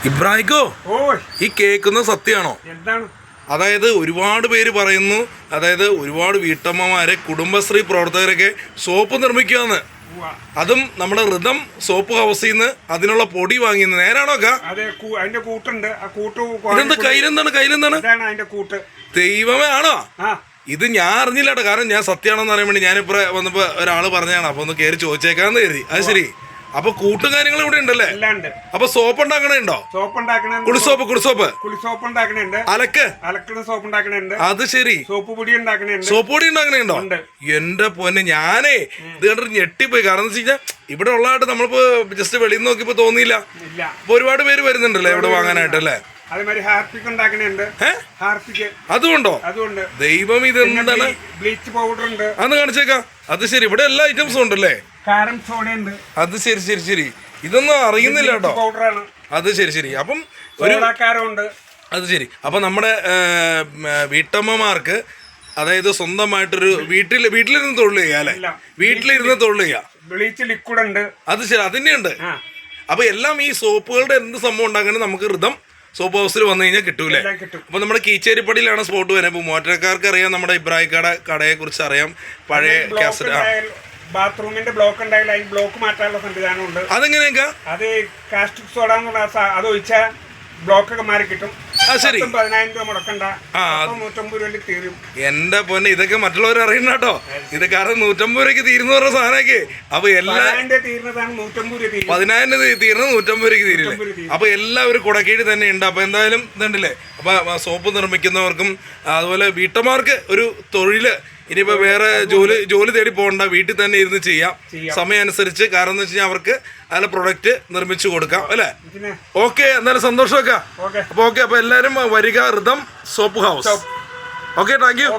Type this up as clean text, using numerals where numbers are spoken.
ഇബ്രാഹിക്കോ, ഈ കേൾക്കുന്ന സത്യമാണോ? എന്താണ്? അതായത് ഒരുപാട് പേര് പറയുന്നു, അതായത് ഒരുപാട് വീട്ടമ്മമാരെ കുടുംബശ്രീ പ്രവർത്തകരൊക്കെ സോപ്പ് നിർമ്മിക്കുകയെന്ന്. അതും നമ്മുടെ ഋതം സോപ്പ് ഹൗസിൽ നിന്ന് അതിനുള്ള പൊടി വാങ്ങിയെന്ന്. നേരാണോ? അതിന്റെ കൂട്ടുണ്ട്. ഇതെന്ത് കയ്യിലെന്താണ്? അതിന്റെ കൂട്ട്. ദൈവമേ, ആണോ? ഇത് ഞാൻ അറിഞ്ഞില്ലാട്ടോ. കാരണം ഞാൻ സത്യമാണെന്ന് അറിയാൻ വേണ്ടി ഞാനിപ്പോ വന്നപ്പോ ഒരാള് പറഞ്ഞാണ്. അപ്പൊ ഒന്ന് കയറി ചോദിച്ചേക്കാന്ന് കരുതി. അത് ശരി. അപ്പൊ കൂട്ടുകാര്യങ്ങൾ ഇവിടെ ഉണ്ടല്ലേ? അപ്പൊ സോപ്പ് ഉണ്ടാക്കണുണ്ടോ? കുളിസോപ്പ് ഉണ്ടാക്കണുണ്ട്. അലക്കണ സോപ്പ് ഉണ്ടാക്കണുണ്ട്. അത് ശരി. സോപ്പ് പൊടി ഉണ്ടാക്കണുണ്ടോ? എന്റെ പൊന്നെ, ഞാനേ ഇത് കണ്ടിട്ട് ഞെട്ടിപ്പോയി. കാരണം എന്ന് വെച്ച് കഴിഞ്ഞാൽ ഇവിടെ ഉള്ളതായിട്ട് നമ്മളിപ്പോ ജസ്റ്റ് വെളിയിൽ നിന്ന് നോക്കിയപ്പോ തോന്നിയില്ല. ഇപ്പൊ ഒരുപാട് പേര് വരുന്നുണ്ടല്ലേ ഇവിടെ വാങ്ങാനായിട്ടല്ലേ? അതുകൊണ്ടോ? ദൈവം, ഇത് എന്താണ്? ബ്ലീച്ച് പൗഡർ ഉണ്ട്. അന്ന് കാണിച്ചേക്കാം. അത് ശരി. ഇവിടെ എല്ലാ ഐറ്റംസും ഉണ്ടല്ലേ? അത് ശരി. ഇതൊന്നും അറിയുന്നില്ല കേട്ടോ. അത് ശരി. അപ്പം അത് ശരി. അപ്പൊ നമ്മുടെ വീട്ടമ്മമാർക്ക്, അതായത് സ്വന്തമായിട്ടൊരു വീട്ടിലിരുന്ന് തൊഴിൽ ചെയ്യാം അല്ലെ? വീട്ടിലിരുന്ന് തൊഴിൽ ചെയ്യാം. ബ്ലീച്ച് ലിക്വിഡ് ഉണ്ട്. അത് ശരി, അതിന്റെ ഉണ്ട്. അപ്പൊ എല്ലാം ഈ സോപ്പുകളുടെ എന്ത് സംഭവം ഉണ്ടാക്കണേ നമുക്ക് ഋതം സോപ്പ് ഹൗസിൽ വന്നു കഴിഞ്ഞാൽ കിട്ടൂലേ? അപ്പൊ നമ്മുടെ കീച്ചേരിപ്പടിയിലാണ് സ്പോട്ട് വരുന്നത്. ഇപ്പൊ മോട്ടോർക്കാർക്ക് അറിയാം, നമ്മുടെ ഇബ്രാഹിക്കയുടെ കടയെ കുറിച്ച് അറിയാം. പഴയ കാസറ്റ് ബാത്റൂമിന്റെ ബ്ലോക്ക് ഉണ്ടായാലും അതിന് ബ്ലോക്ക് മാറ്റാനുള്ള സംവിധാനം ഉണ്ട്. അതെങ്ങനെയൊക്കെ? അത് കാസ്റ്റിക് സോഡ അത് ഒഴിച്ചാൽ ബ്ലോക്ക് ഒക്കെ മാറി കിട്ടും. 10,000 രൂപ മുടക്കണ്ട. 150 രൂപയിൽ തീരും. എന്റെ പൊന്നെ, ഇതൊക്കെ മറ്റുള്ളവർ അറിയണ്ട കേട്ടോ. ഇത് കാരണം 150 രൂപയ്ക്ക് തീരുന്ന പറഞ്ഞ സാധനമൊക്കെ. അപ്പൊ എല്ലാ 10,000 തീർന്ന് 150 രൂപയ്ക്ക് തീരില്ലേ? അപ്പൊ എല്ലാവരും കുടക്കീഴ് തന്നെ ഉണ്ട്. അപ്പൊ എന്തായാലും ഇതുണ്ടല്ലേ? അപ്പൊ സോപ്പ് നിർമ്മിക്കുന്നവർക്കും അതുപോലെ വീട്ടമ്മമാർക്ക് ഒരു തൊഴില്. ഇനിയിപ്പോ വേറെ ജോലി തേടി പോകണ്ട, വീട്ടിൽ തന്നെ ഇരുന്ന് ചെയ്യാം സമയം അനുസരിച്ച്. കാരണം എന്ന് വെച്ച് കഴിഞ്ഞാൽ അവർക്ക് അതിലെ പ്രൊഡക്റ്റ് നിർമ്മിച്ചു കൊടുക്കാം അല്ലെ? ഓക്കെ, എന്തായാലും സന്തോഷമൊക്കെ. അപ്പൊ എല്ലാരും വരിക, Ritham soap house. Okay, thank U.